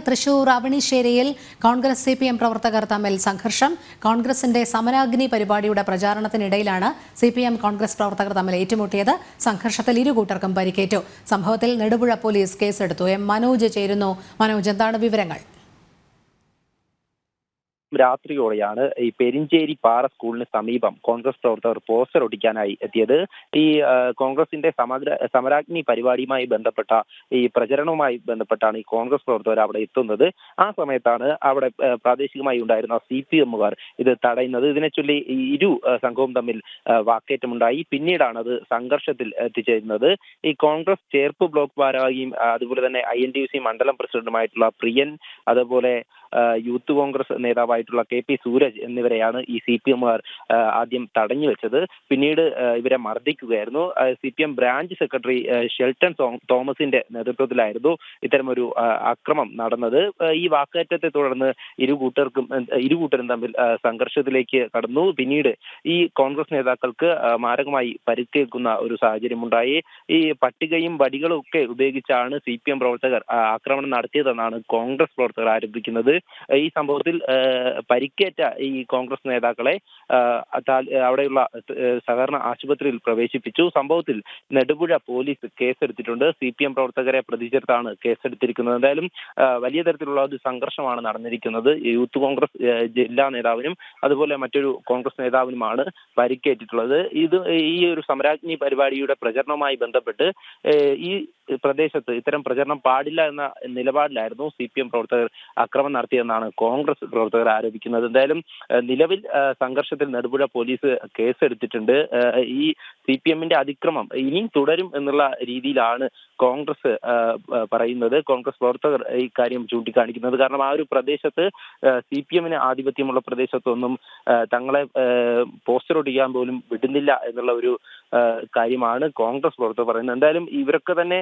Thrissur അവണിശ്ശേരിയിൽ Congress CPM പ്രവർത്തകർ തമ്മിൽ സംഘർഷം. കോൺഗ്രസിന്റെ സമരാഗ്നി പരിപാടിയുടെ പ്രചാരണത്തിനിടയിലാണ് CPM കോൺഗ്രസ് പ്രവർത്തകർ തമ്മിൽ ഏറ്റുമുട്ടിയത്. സംഘർഷത്തിൽ ഇരു കൂട്ടർക്കും പരിക്കേറ്റു. സംഭവത്തിൽ നെടുപുഴ പോലീസ് കേസെടുത്തു. മനോജ് ചേരുന്നു. മനോജ്, എന്താണ് വിവരങ്ങൾ? രാത്രിയോടെയാണ് ഈ പെരിഞ്ചേരി പാറ സ്കൂളിന് സമീപം കോൺഗ്രസ് പ്രവർത്തകർ പോസ്റ്റർ ഒട്ടിക്കാനായി എത്തിയത്. ഈ കോൺഗ്രസിന്റെ സമരാഗ്നി പരിപാടിയുമായി ബന്ധപ്പെട്ട ഈ പ്രചരണവുമായി ബന്ധപ്പെട്ടാണ് ഈ കോൺഗ്രസ് പ്രവർത്തകർ അവിടെ എത്തുന്നത്. ആ സമയത്താണ് അവിടെ പ്രാദേശികമായി ഉണ്ടായിരുന്ന CPMകാർ ഇത് തടയുന്നത്. ഇതിനെ ചൊല്ലി ഇരു സംഘവും തമ്മിൽ വാക്കേറ്റമുണ്ടായി. പിന്നീടാണ് അത് സംഘർഷത്തിൽ എത്തിച്ചേരുന്നത്. ഈ കോൺഗ്രസ് ചേർപ്പ് ബ്ലോക്ക് ഭാരവാഹിയും അതുപോലെ തന്നെ INTUC മണ്ഡലം പ്രസിഡന്റുമായിട്ടുള്ള പ്രിയൻ, അതുപോലെ യൂത്ത് കോൺഗ്രസ് നേതാവായിട്ടുള്ള KP സൂരജ് എന്നിവരെയാണ് ഈ CPMകാർ ആദ്യം തടഞ്ഞു വെച്ചത്. പിന്നീട് ഇവരെ മർദ്ദിക്കുകയായിരുന്നു. CPM ബ്രാഞ്ച് സെക്രട്ടറി ഷെൽട്ടൺ തോമസിന്റെ നേതൃത്വത്തിലായിരുന്നു ഇത്തരമൊരു അക്രമം നടന്നത്. ഈ വാക്കേറ്റത്തെ തുടർന്ന് ഇരുകൂട്ടരും തമ്മിൽ സംഘർഷത്തിലേക്ക് കടന്നു. പിന്നീട് ഈ കോൺഗ്രസ് നേതാക്കൾക്ക് മാരകമായി പരിക്കേൽക്കുന്ന ഒരു സാഹചര്യമുണ്ടായി. ഈ പട്ടികയും വടികളും ഒക്കെ ഉപയോഗിച്ചാണ് CPM പ്രവർത്തകർ ആക്രമണം നടത്തിയതെന്നാണ് കോൺഗ്രസ് പ്രവർത്തകർ ആരോപിക്കുന്നത്. ഈ സംഭവത്തിൽ പരിക്കേറ്റ ഈ കോൺഗ്രസ് നേതാക്കളെ അവിടെയുള്ള സഹകരണ ആശുപത്രിയിൽ പ്രവേശിപ്പിച്ചു. സംഭവത്തിൽ നെടുപുഴ പോലീസ് കേസെടുത്തിട്ടുണ്ട്. CPM പ്രവർത്തകരെ പ്രതി ചേർത്താണ് കേസെടുത്തിരിക്കുന്നത്. എന്തായാലും വലിയ തരത്തിലുള്ള ഒരു സംഘർഷമാണ് നടന്നിരിക്കുന്നത്. യൂത്ത് കോൺഗ്രസ് ജില്ലാ നേതാവിനും അതുപോലെ മറ്റൊരു കോൺഗ്രസ് നേതാവിനുമാണ് പരിക്കേറ്റിട്ടുള്ളത്. ഈ ഒരു സമരാഗ്നി പരിപാടിയുടെ പ്രചരണവുമായി ബന്ധപ്പെട്ട് ഈ പ്രദേശത്ത് ഇത്തരം പ്രചരണം പാടില്ല എന്ന നിലപാടിലായിരുന്നു CPM പ്രവർത്തകർ ആക്രമണം നടത്തിയെന്നാണ് കോൺഗ്രസ് പ്രവർത്തകർ ആരോപിക്കുന്നത്. എന്തായാലും നിലവിൽ സംഘർഷത്തിൽ നെടുപുഴ പോലീസ് കേസെടുത്തിട്ടുണ്ട്. ഈ CPMന്റെ അതിക്രമം ഇനിയും തുടരും എന്നുള്ള രീതിയിലാണ് കോൺഗ്രസ് പറയുന്നത്. കോൺഗ്രസ് പ്രവർത്തകർ ഈ കാര്യം ചൂണ്ടിക്കാണിക്കുന്നത്. കാരണം ആ ഒരു പ്രദേശത്ത് CPMന് ആധിപത്യമുള്ള പ്രദേശത്തൊന്നും തങ്ങളെ പോസ്റ്റർ ഒട്ടിക്കാൻ പോലും വിടുന്നില്ല എന്നുള്ള ഒരു കാര്യമാണ് കോൺഗ്രസ് പ്രവർത്തകർ പറയുന്നത്. എന്തായാലും ഇവരൊക്കെ തന്നെ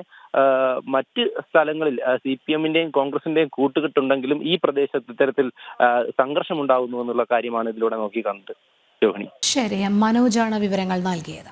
മറ്റ് സ്ഥലങ്ങളിൽ CPMന്റെയും കോൺഗ്രസിന്റെയും കൂട്ടുകെട്ടുണ്ടെങ്കിലും ഈ പ്രദേശത്ത് ഇത്തരത്തിൽ സംഘർഷം ഉണ്ടാകുന്നു എന്നുള്ള കാര്യമാണ് ഇതിലൂടെ നോക്കിക്കാണുന്നത്. രോഹിണി. ശരി, മനോജാണ് വിവരങ്ങൾ നൽകിയത്.